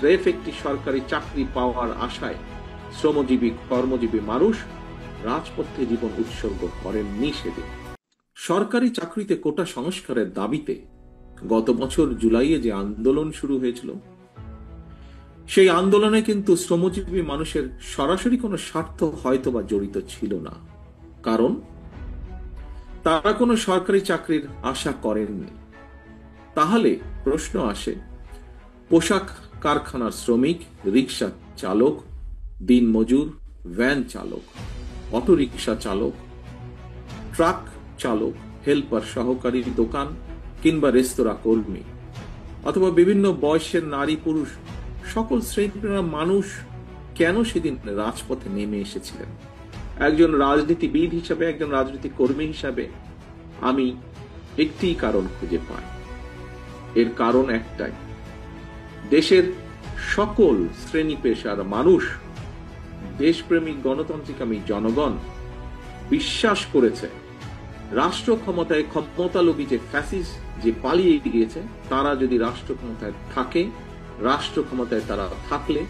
স্রেফ একটি সরকারি চাকরি পাওয়ার আশায় শ্রমজীবী কর্মজীবী মানুষ রাজপথে জীবন উৎসর্গ করেননি সেদিন। সরকারি চাকরিতে কোটা সংস্কারের দাবিতে গত বছর জুলাইয়ে যে আন্দোলন শুরু হয়েছিল, সেই আন্দোলনে কিন্তু শ্রমজীবী মানুষের সরাসরি কোনো স্বার্থ হয়তোবা জড়িত ছিল না, কারণ তারা কোনো সরকারি চাকরির আশা করেননি। তাহলে প্রশ্ন আসে, পোশাক কারখানার শ্রমিক, রিক্সা চালক, দিনমজুর, ভ্যান চালক, অটোরিকশা চালক, ট্রাক চালক, হেল্পার, সহকারী, দোকান কিংবা রেস্তোরাঁ কর্মী, অথবা বিভিন্ন বয়সের নারী পুরুষ, সকল শ্রেণীর মানুষ কেন সেদিন রাজপথে নেমে এসেছিলেন? একজন রাজনীতিবিদ হিসাবে, একজন রাজনৈতিক কর্মী হিসাবে আমি একটি কারণ খুঁজে পাই। এর কারণ একটাই, দেশের সকল শ্রেণী পেশার মানুষ, দেশপ্রেমিক গণতান্ত্রিকামী জনগণ বিশ্বাস করেছে রাষ্ট্র ক্ষমতায় ক্ষমতালোভী যে ফ্যাসিস্ট যে পালিয়ে গিয়েছে, তারা যদি রাষ্ট্র ক্ষমতায় থাকে, রাষ্ট্র ক্ষমতায় তারা থাকলে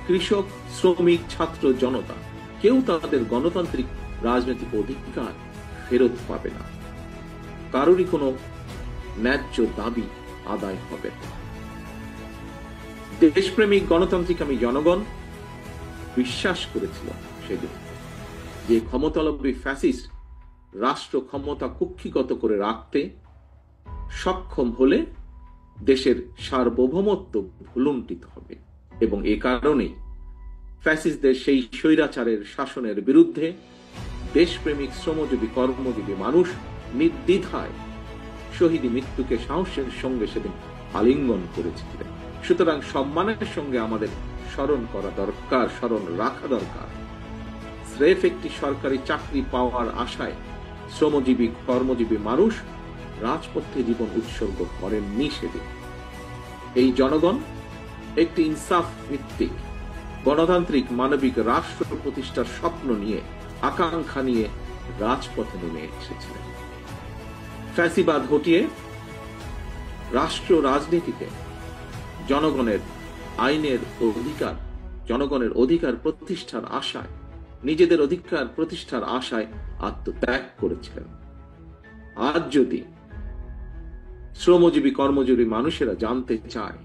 কৃষক, শ্রমিক, ছাত্র, জনতা কেউ তাদের গণতান্ত্রিক রাজনৈতিক অধিকার ফেরত পাবে না, কারোরই কোনো ন্যায্য দাবি আদায় হবে না। দেশপ্রেমিক গণতান্ত্রিকামী জনগণ বিশ্বাস করেছিল সেদিন যে ক্ষমতালোভী ফ্যাসিস্ট রাষ্ট্র ক্ষমতা কুক্ষিগত করে রাখতে সক্ষম হলে দেশের সার্বভৌমত্ব ভুলুণ্ঠিত হবে, এবং এ কারণেই ফ্যাসিস্টদের সেই স্বৈরাচারের শাসনের বিরুদ্ধে দেশপ্রেমিক শ্রমজীবী কর্মজীবী মানুষ নির্দ্বিধায় শহীদ মৃত্যুকে সাহসের সঙ্গে সেদিন আলিঙ্গন করেছিলেন। সুতরাং সম্মানের সঙ্গে আমাদের স্মরণ করা দরকার, স্মরণ রাখা দরকার, স্রেফ একটি সরকারি চাকরি পাওয়ার আশায় শ্রমজীবী কর্মজীবী মানুষ রাজপথে জীবন উৎসর্গ করেননি সেদিন। এই জনগণ একটি ইনসাফ ভিত্তিক গণতান্ত্রিক মানবিক রাষ্ট্র প্রতিষ্ঠার স্বপ্ন নিয়ে, আকাঙ্ক্ষা নিয়ে রাজপথে নেমে এসেছিলেন। ফ্যাসিবাদ হটিয়ে রাষ্ট্র রাজনীতিতে জনগণের আইনের অধিকার, জনগণের অধিকার প্রতিষ্ঠার আশায়, নিজেদের অধিকার প্রতিষ্ঠার আশায় আত্মত্যাগ করেছিলেন। আজ যদি শ্রমজীবী কর্মজীবী মানুষেরা জানতে চায়,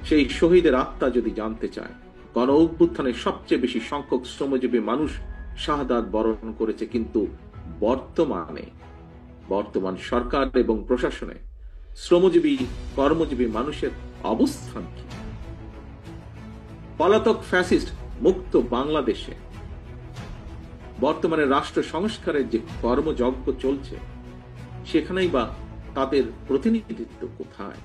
সেই শহীদের আত্মা যদি জানতে চায়, গণ অভ্যুত্থানে সবচেয়ে বেশি সংখ্যক শ্রমজীবী মানুষ শাহাদাত বরণ করেছে, কিন্তু বর্তমান সরকার এবং প্রশাসনে শ্রমজীবী কর্মজীবী মানুষের অবস্থান কি? পলাতক ফ্যাসিস্ট মুক্ত বাংলাদেশে বর্তমানে রাষ্ট্র সংস্কারের যে কর্মযজ্ঞ চলছে, সেখানেই বা তাদের প্রতিনিধিত্ব কোথায়?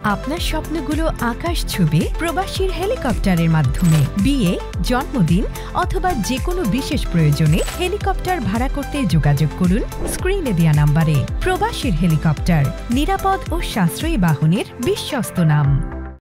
আপনার স্বপ্নগুলো আকাশ ছুবে প্রবাসীর হেলিকপ্টারের মাধ্যমে। বিয়ে, জন্মদিন অথবা যে কোনো বিশেষ প্রয়োজনে হেলিকপ্টার ভাড়া করতে যোগাযোগ করুন স্ক্রিনে দেয়া নাম্বারে। প্রবাসীর হেলিকপ্টার, নিরাপদ ও সাশ্রয়ী বাহনের বিশ্বস্ত নাম।